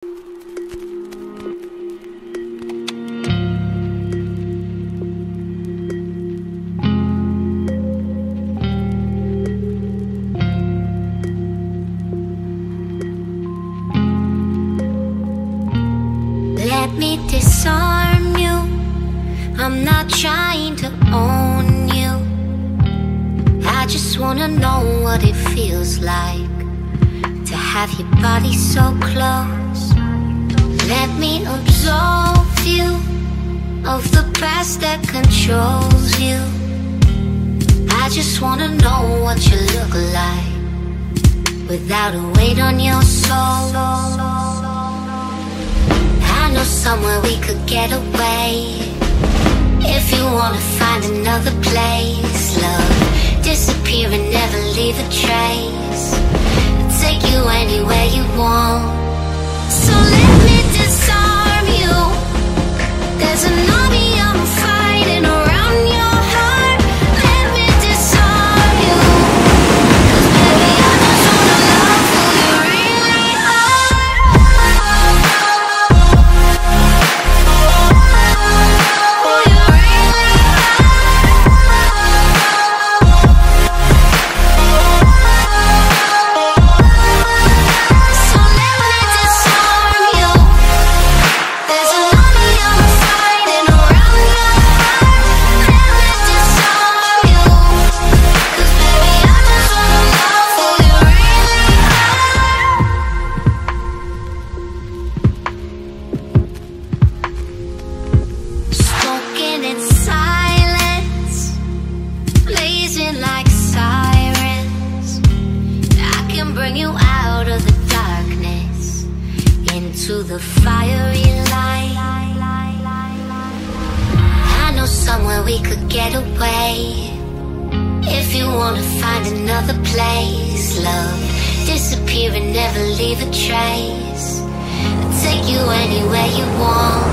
Let me disarm you. I'm not trying to own you. I just wanna know what it feels like to have your body so close. Let me absolve you of the past that controls you. I just wanna know what you look like without a weight on your soul. I know somewhere we could get away. If you wanna find another place, love, disappear and never leave a trace. I'll take you anywhere you want. So let me disarm you. There's an army I'm fighting around your heart. Let me disarm you. 'Cause baby, I just wanna love who you really are. Who you really are. So let me disarm you. There's an army I'm fighting around your heart. Let me disarm you. 'Cause baby, I just wanna love who you really are. Smoking in silence, blazing like sirens. I can bring you out of the darkness into the fiery light. I know somewhere we could get away. If you wanna find another place, love, disappear and never leave a trace. I'll take you anywhere you want.